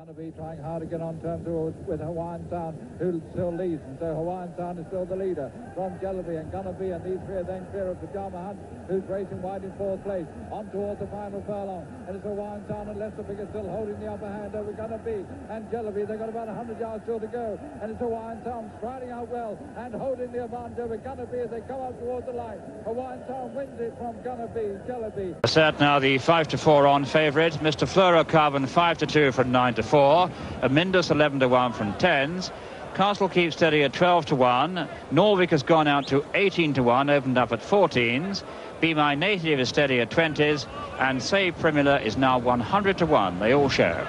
Gonna be trying hard to get on terms with Hawaiian Town, who still leads, and so Hawaiian Town is still the leader from Jellaby and Gonna Be, and these three are then clear of Pajama Hunt, who's racing wide in fourth place, on towards the final furlong, and it's Hawaiian Town and Lester Figure still holding the upper hand over Gonna Be and Jellaby. They've got about 100 yards still to go, and it's Hawaiian Town striding out well and holding the advantage over Gonna Be as they come up towards the line. Hawaiian Town wins it from Gonna Be, Jellaby. Set now the 5-4 on favourite, Mr. Fluorocarbon 5-2 from 9-4. Mindus 11-1 from 10s. Castle Keep Steady at 12-1. Norvik has gone out to 18-1, opened up at 14s. Be My Native is steady at 20s, and Save Primula is now 100-1. They all share.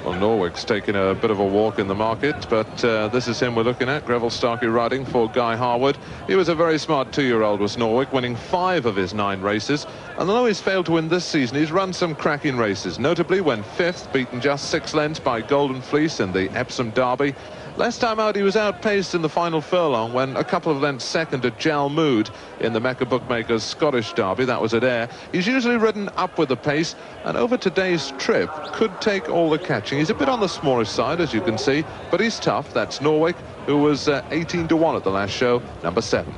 Well, Norwick's taken a bit of a walk in the market, but this is him we're looking at. Greville Starkey riding for Guy Harwood. He was a very smart 2-year-old, was Norwick, winning 5 of his 9 races. And although he's failed to win this season, he's run some cracking races, notably when 5th, beaten just 6 lengths by Golden Fleece in the Epsom Derby. Last time out, he was outpaced in the final furlong when a couple of lengths second to Jal Mood in the Mecca Bookmakers Scottish Derby. That was at Ayr. He's usually ridden up with the pace, and over today's trip could take all the catching. He's a bit on the smallish side, as you can see, but he's tough. That's Norwick, who was 18-1 at the last show, number 7.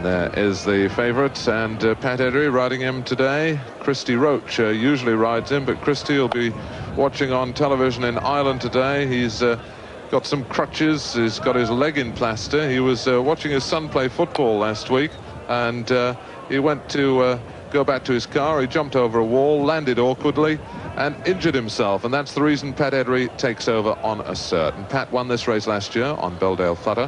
There is the favourite, and Pat Eddery riding him today. Christy Roach usually rides him, but Christy will be watching on television in Ireland today. He's got some crutches, he's got his leg in plaster. He was watching his son play football last week, and he went to go back to his car. He jumped over a wall, landed awkwardly, and injured himself, and that's the reason Pat Eddery takes over on Assert. And Pat won this race last year on Belldale Thutter.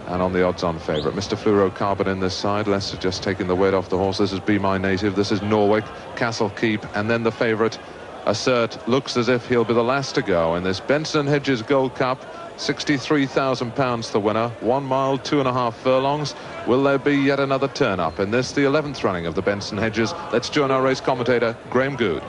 And on the odds-on favourite, Mr. Fluorocarbon in this side. Lester just taking the weight off the horse. This is Be My Native, this is Norwick, Castle Keep, and then the favourite, Assert, looks as if he'll be the last to go in this Benson Hedges Gold Cup. £63,000 the winner, 1 mile, 2.5 furlongs. Will there be yet another turn-up in this, the 11th running of the Benson Hedges? Let's join our race commentator, Graham Good.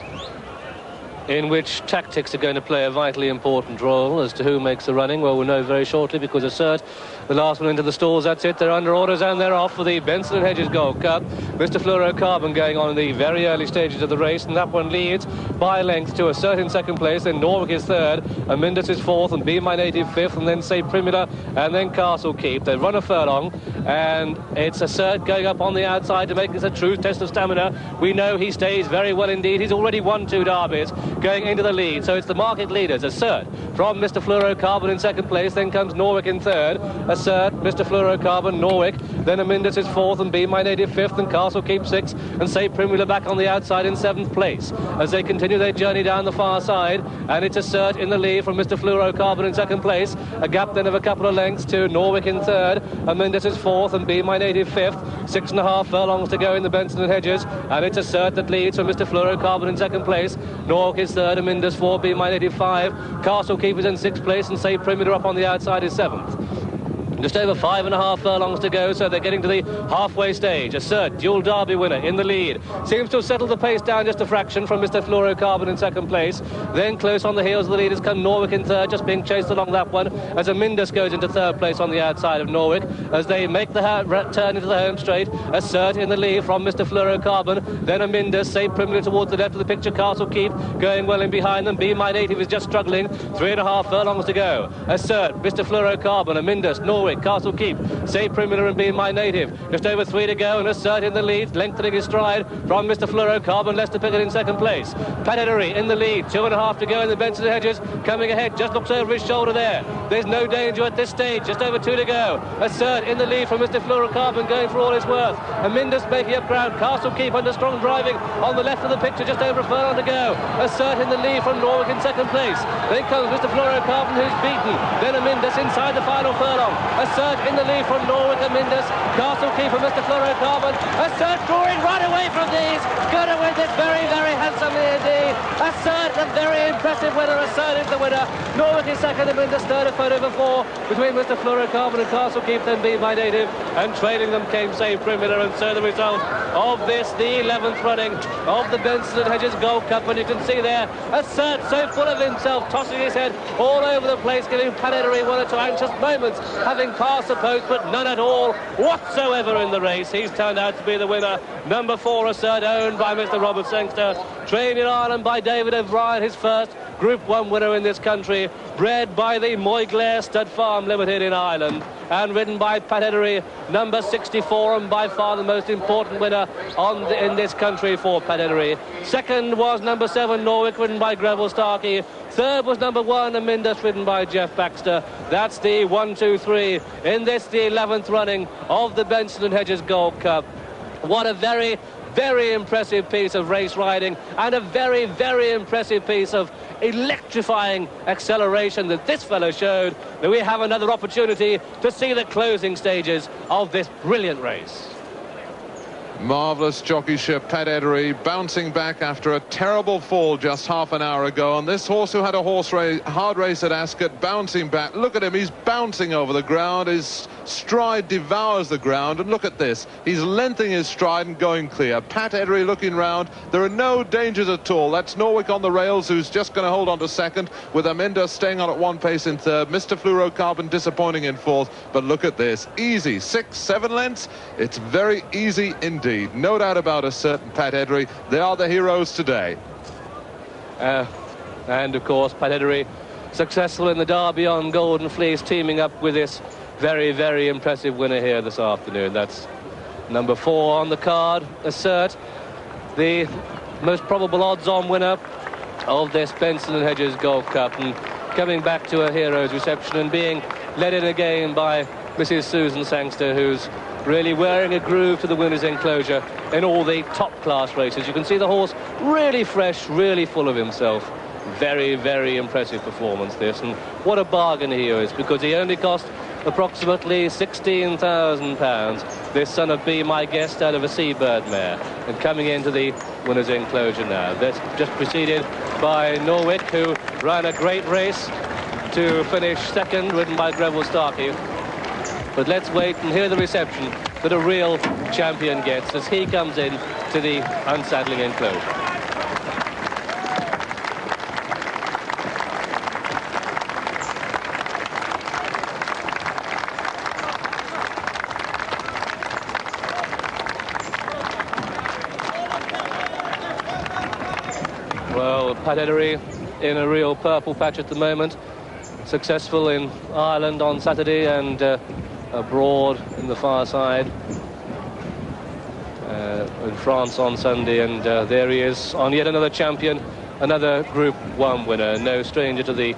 In which tactics are going to play a vitally important role. As to who makes the running, well, we'll know very shortly, because Assert, the last one into the stalls, that's it. They're under orders and they're off for the Benson and Hedges Gold Cup. Mr. Fluorocarbon going on in the very early stages of the race, and that one leads by length to Assert in second place, then Norwick is third, and Mindus is fourth, and Be My Native fifth, and then Say Primula, and then Castle Keep. They run a furlong, and it's Assert going up on the outside to make this a true test of stamina. We know he stays very well indeed. He's already won 2 derbies, going into the lead, so it's the market leaders. Assert from Mr. Fluorocarbon in second place, then comes Norwick in third. Assert, Mr. Fluorocarbon, Norwick, then Amindus is fourth, and Be My Native fifth, and Castle Keep sixth, and Say Primula back on the outside in 7th place as they continue their journey down the far side. And it's Assert in the lead from Mr. Fluorocarbon in second place, a gap then of a couple of lengths to Norwick in third. Amindus is fourth, and Be My Native fifth. 6.5 furlongs to go in the Benson and Hedges, and it's Assert that leads from Mr. Fluorocarbon in second place. Norwick is third, Amindus 4, Be My Native 5. Castle Keep is in 6th place, and Say Primula up on the outside is 7th. Just over 5.5 furlongs to go, so they're getting to the halfway stage. Assert, dual derby winner, in the lead. Seems to have settled the pace down just a fraction from Mr. Fluorocarbon in second place. Then close on the heels of the leaders come Norwick in third, just being chased along that one, as Amindus goes into third place on the outside of Norwick. As they make the turn into the home straight, Assert in the lead from Mr. Fluorocarbon. Then Amindus, Say Primula towards the left of the picture, Castle Keep going well in behind them. Be My Native is just struggling. 3.5 furlongs to go. Assert, Mr. Fluorocarbon, Amindus, Norwick, Castle Keep, Say Primula and Be My Native. Just over 3 to go, and Assert in the lead, lengthening his stride from Mr. Fluorocarbon. Lester Pickett in second place. Pat Eddery in the lead, 2.5 to go in the Benson Hedges, coming ahead, just looks over his shoulder there. There's no danger at this stage, just over 2 to go. Assert in the lead from Mr. Fluorocarbon, going for all his worth. Amindus making up ground. Castle Keep under strong driving on the left of the picture, just over a furlong to go. Assert in the lead from Norwick in second place. Then comes Mr. Fluorocarbon, who's beaten. Then Amindus inside the final furlong. Assert in the lead from Norwick, Amindus. Castle Keep from Mr. Fluorocarbon. Assert drawing right away from these. Going to win this very, very handsomely indeed. Assert, a very impressive winner Assert is the winner. Norwick is second, and Mindus third, a photo of 4 between Mr. Fluorocarbon and Castlekeep, then beat by Native, and trailing them came Save Primula, and so the result of this, the 11th running of the Benson and Hedges Gold Cup, and you can see there, Assert so full of himself, tossing his head all over the place, giving Pat Edery 1 or 2 anxious moments, having passed the post, but none at all whatsoever in the race. He's turned out to be the winner. Number 4, Assert, owned by Mr. Robert Sangster, trained in Ireland by David O'Brien, his first Group 1 winner in this country, bred by the Moyglaire Stud Farm Limited in Ireland, and ridden by Pat Edery, number 64, and by far the most important winner in this country for Pat Edery. Second was number 7, Norwick, ridden by Greville Starkey. Third was number 1, Amindus, ridden by Jeff Baxter. That's the 1, 2, 3 in this, the 11th running of the Benson and Hedges Gold Cup. What a very, very impressive piece of race riding, and a very, very impressive piece of electrifying acceleration that this fellow showed, that we have another opportunity to see the closing stages of this brilliant race. Marvellous jockeyship, Pat Edery bouncing back after a terrible fall just half an hour ago, and this horse who had a hard race at Ascot, bouncing back. Look at him, he's bouncing over the ground, his stride devours the ground, and look at this, he's lengthening his stride and going clear. Pat Edery looking round, there are no dangers at all. That's Norwick on the rails, who's just going to hold on to second, with Aminda staying on at 1 pace in third, Mr. Fluorocarbon disappointing in fourth, but look at this, easy, 6, 7 lengths, it's very easy indeed. No doubt about a certain Pat Edery. They are the heroes today. And of course, Pat Edery successful in the Derby on Golden Fleece, teaming up with this very, very impressive winner here this afternoon. That's number 4 on the card, Assert, the most probable odds-on winner of this Benson and Hedges Gold Cup, and coming back to a hero's reception and being led in again by Mrs. Susan Sangster, who's really wearing a groove to the winner's enclosure in all the top-class races. You can see the horse really fresh, really full of himself. Very, very impressive performance, this, and what a bargain he is, because he only cost approximately £16,000. This son of Be My Guest out of a Seabird mare, and coming into the winner's enclosure now. That's just preceded by Norwick, who ran a great race to finish second, ridden by Greville Starkey. But let's wait and hear the reception that a real champion gets as he comes in to the unsaddling enclosure. Well, Pat Edery in a real purple patch at the moment. Successful in Ireland on Saturday, and abroad in the far side in France on Sunday, and there he is on yet another champion, another Group 1 winner, no stranger to the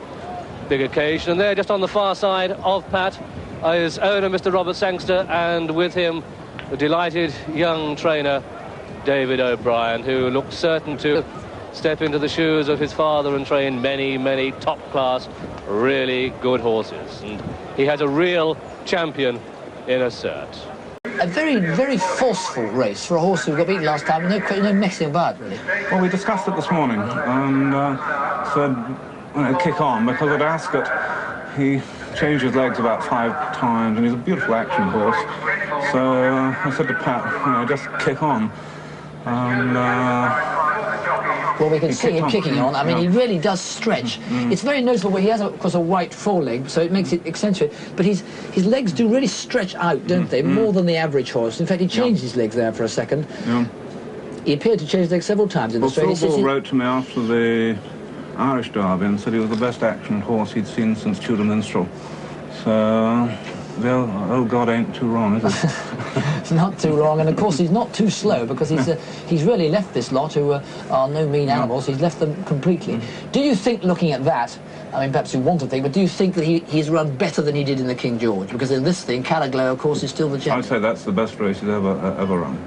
big occasion. And there, just on the far side of Pat, is owner Mr. Robert Sangster, and with him the delighted young trainer David O'Brien, who looks certain to step into the shoes of his father and train many, many top-class, really good horses. And he has a real champion in Assert. A very, very forceful race for a horse who got beaten last time, and no messing about, really. Well, we discussed it this morning, and said, kick on, because at Ascot he changed his legs about 5 times, and he's a beautiful action horse. So I said to Pat, just kick on. And well, we can see him kicking on. I mean, he really does stretch. It's very noticeable. He has, of course, a white foreleg, so it makes it accentuate. But his legs do really stretch out, don't they? More than the average horse. In fact, he changed his legs there for a second. He appeared to change his legs several times in this race. Phil Ball wrote to me after the Irish Derby and said he was the best action horse he'd seen since Tudor Minstrel. So, well, oh God, ain't too wrong, is it? It's not too wrong, and of course he's not too slow, because he's really left this lot, who are no mean animals. He's left them completely. Do you think, looking at that, I mean, perhaps you want to think, but do you think that he's run better than he did in the King George? Because in this thing, Calaglow, of course, is still the champion. I'd say that's the best race he's ever run.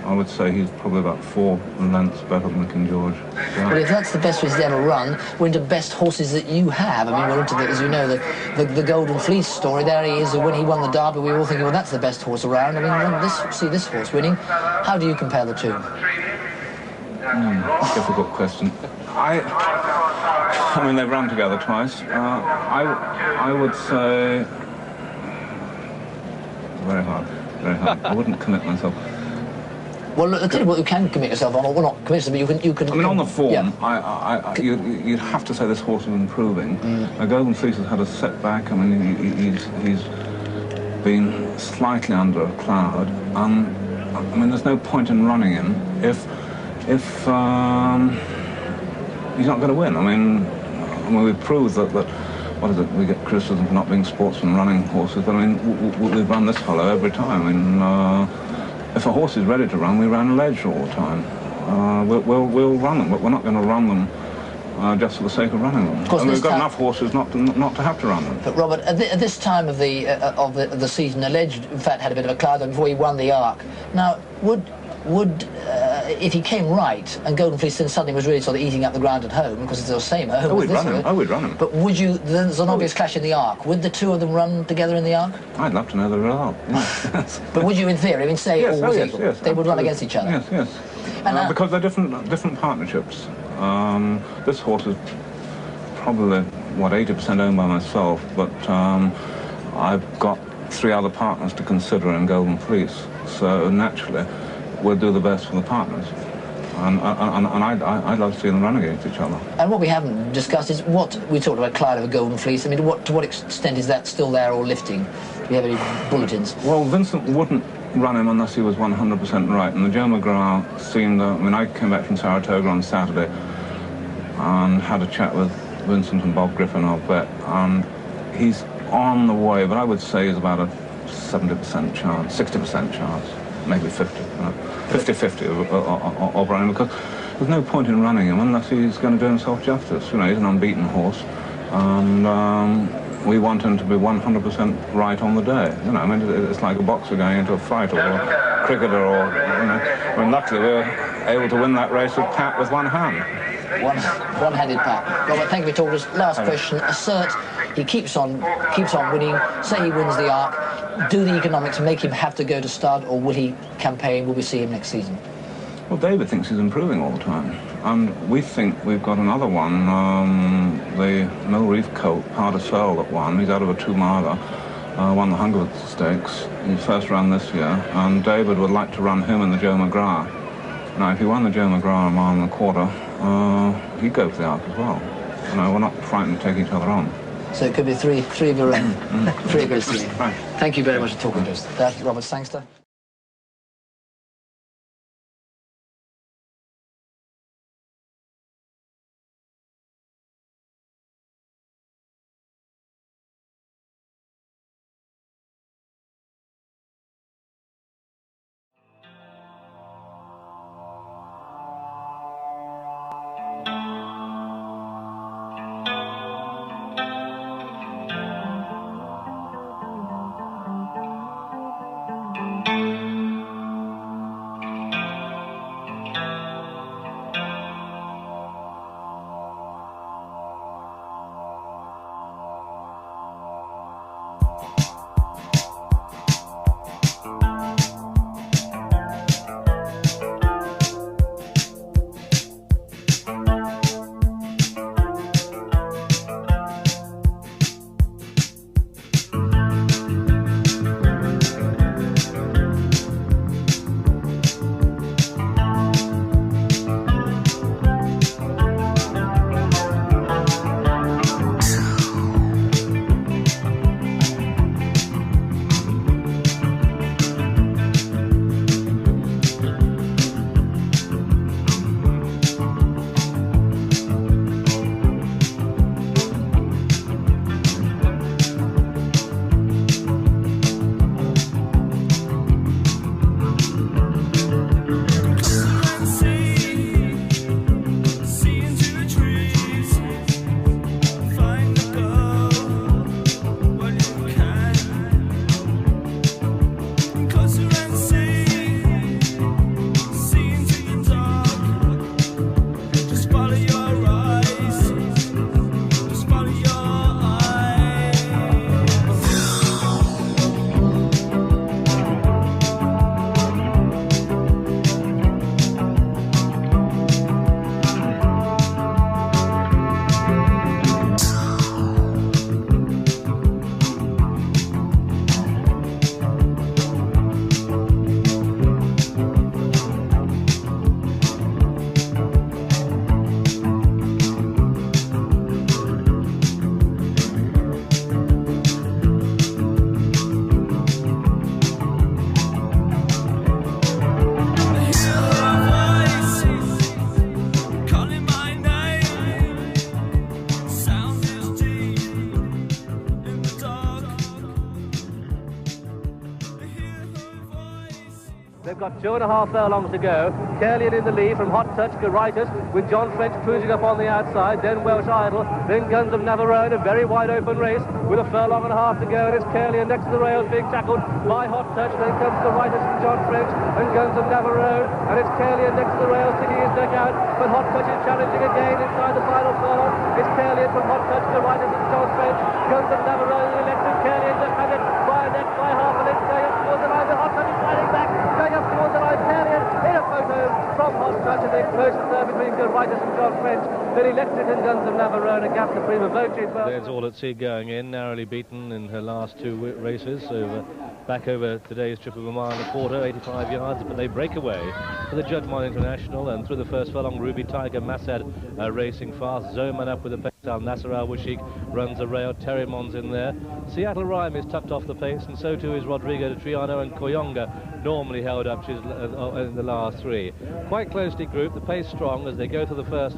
I would say he's probably about 4 lengths better than the King George. So. Well, if that's the best race he's ever run, we're into best horses that you have. I mean, we're into, as you know, the Golden Fleece story. There he is. When he won the Derby, we were all thinking, well, that's the best horse around. I mean, see this horse winning. How do you compare the two? Difficult question. I mean, they've run together twice. I would say... Very hard, very hard. I wouldn't commit myself. Well, look, I tell you what you can commit yourself on, or well, not commit yourself, but you can... I mean, on the form, yeah. you'd have to say this horse is improving. Golden Fleece has had a setback. I mean, he's been slightly under a cloud. I mean, there's no point in running him if he's not going to win. I mean, we've proved that what is it? We get criticism for not being sportsmen running horses, but I mean, we've run this fellow every time. I mean, if a horse is ready to run, we run a ledge all the time. We'll run them, but we're not going to run them just for the sake of running them. Of course, we've got enough horses not to have to run them. But Robert, at this time of the season, the ledge, in fact, had a bit of a cloud before he won the Arc. Now, would if he came right and Golden Fleece then suddenly was really sort of eating up the ground at home, because it's the same at home. Oh, we'd run him. Oh, we'd run him. But would you? There's an obvious clash in the Arc. Would the two of them run together in the Arc? I'd love to know the result. Yes. But would you, in theory, I mean, say yes, all was yes, equal, yes, they would run against each other? Yes, yes. And because they're different partnerships. This horse is probably, what, 80% owned by myself, but I've got 3 other partners to consider in Golden Fleece. So naturally, we'll do the best for the partners. And I'd love to see them run against each other. And what we haven't discussed is what we talked about, Clyde of a Golden Fleece. I mean, to what extent is that still there or lifting? Do we have any bulletins? Well, Vincent wouldn't run him unless he was 100% right. And the Joe McGrath seemed... I mean, I came back from Saratoga on Saturday and had a chat with Vincent and Bob Griffin, our vet, and he's on the way, but I would say he's about a 70% chance, 60% chance, maybe 50, 50-50 of running, because there's no point in running him unless he's going to do himself justice. You know, he's an unbeaten horse, and we want him to be 100% right on the day. You know, I mean, it's like a boxer going into a fight, or a cricketer, or, you know. I mean, luckily we were able to win that race with Pat with one hand. One-handed Pat. Robert, thank you for talking to us. Last question. Assert he keeps on winning. Say he wins the Arc. Do the economics make him have to go to stud, or will he campaign? Will we see him next season? Well, David thinks he's improving all the time, and we think we've got another one. The Mill Reef colt, Powder Cell, that won. He's out of a 2-miler. Won the Hungerford Stakes. His first run this year, and David would like to run him in the Joe McGrath. Now, if he won the Joe McGrath a mile and a quarter, he'd go for the Arc as well. You know, we're not frightened to take each other on. So it could be three of your own. Three against three. Right. Thank you very much for talking to us. That's Robert Sangster. They've got 2.5 furlongs to go. Caerleon in the lead from Hot Touch to Rightus, with John French cruising up on the outside, then Welsh Idol, then Guns of Navarone, a very wide open race with 1.5 furlongs to go, and it's Caerleon next to the rails being tackled by Hot Touch, then comes the Rightus and John French and Guns of Navarone, and it's Caerleon next to the rails sticking his neck out, but Hot Touch is challenging again inside the final furlong. It's Caerleon from Hot Touch to Rightus and John French, Guns of Navarone elected, Caerleon just has it by a neck by half a length, going up towards the line, but Hot Touch is fighting back, going up towards the line, Caerleon in a photo from Hot Touch, and then close the third between Rightus and John French, then elected and Guns of Navarone, a gap to Prima Voce. There's All at Sea going in, narrowly beaten in her last 2 races, back over today's trip of 1.25 miles, 85 yards, but they break away for the Judgmont International, and through the first furlong, Ruby Tiger, Massad racing fast, Zoman up with the pace, Al Nasser Al Washik runs a rail, Terrimon's in there, Seattle Rhyme is tucked off the pace, and so too is Rodrigo de Triano, and Koyonga normally held up in the last 3. Quite closely grouped, the pace strong as they go to the first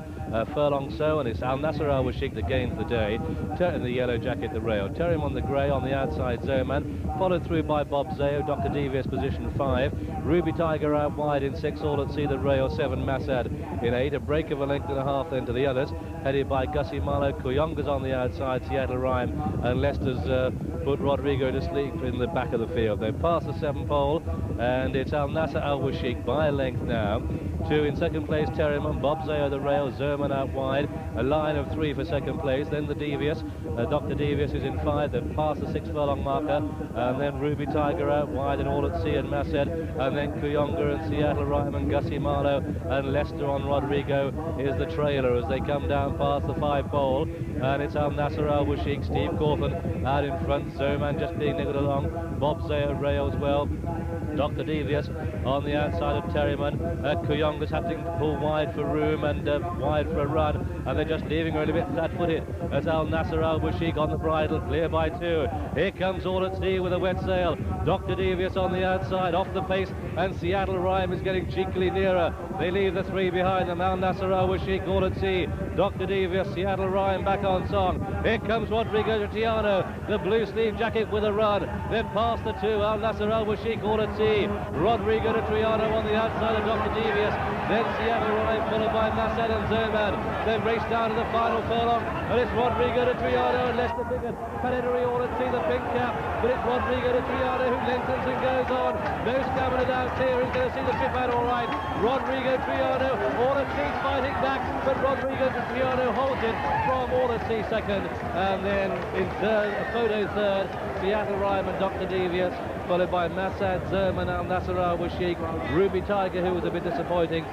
furlong so, and it's Al Nasser Al Washik that gains the day, in the yellow jacket, the rail, Terrimon the grey on the outside, Zoman, followed through by Bob Zayo, Dr. Devious position 5, Ruby Tiger out wide in 6, All at Sea the rail 7, Massad in 8, a break of 1.5 lengths then to the others, headed by Gussie Marlowe, Koyonga's on the outside, Seattle Rhyme, and Leicester's put Rodrigo to sleep in the back of the field. They pass the 7 pole, and it's Al Nasser Al Washik by a length now. 2 in second place, Terriman, Bob Zayo the rail, Zerman out wide, a line of 3 for second place, then the Devious, Dr. Devious is in 5, they've passed the 6 furlong marker, and then Ruby Tiger out wide, and All at Sea and Massad, and then Kuyonga and Seattle Rhyme and Gussie Marlowe, and Leicester on Rodrigo is the trailer as they come down past the 5 pole, and it's Al Nasser Al Washik, Steve Corfin out in front, Zoman just being niggled along, Bob Zayo rails well, Dr. Devious on the outside of Terriman, Kuyonga's having to pull wide for room and wide for a run, and they're just leaving her a little bit flat-footed as Al Nasser Al Washik on the bridle, clear by 2. Here comes All at Sea with a wet sail, Dr. Devious on the outside, off the pace, and Seattle Rhyme is getting cheekily nearer. They leave the 3 behind them, Al Nasser Al Washik, All at Sea, Dr. Devious, Seattle Rhyme back on song. Here comes Rodrigo Tiano, the blue sleeve jacket with a run. Then past the 2, Al Nasser Al Washik, All at Sea, Rodrigo Triano on the outside of Dr. Devious, then Seattle Rhyme followed by Massad and Zerman. Then race down to the final furlong, and it's Rodrigo Triano and Leicester Biggin. Panettone All at Sea, the pink cap, but it's Rodrigo Triano who lengthens and goes on. No stamina down here, he's going to see the ship out all right. Rodrigo Triano, All at Sea fighting back, but Rodrigo Triano holds it from All at Sea second, and then in photo third, Seattle Rhyme and Dr. Devious, followed by Massad, Zerman, Al Nasser Al Washik, Ruby Tiger, who was a bit disappointing.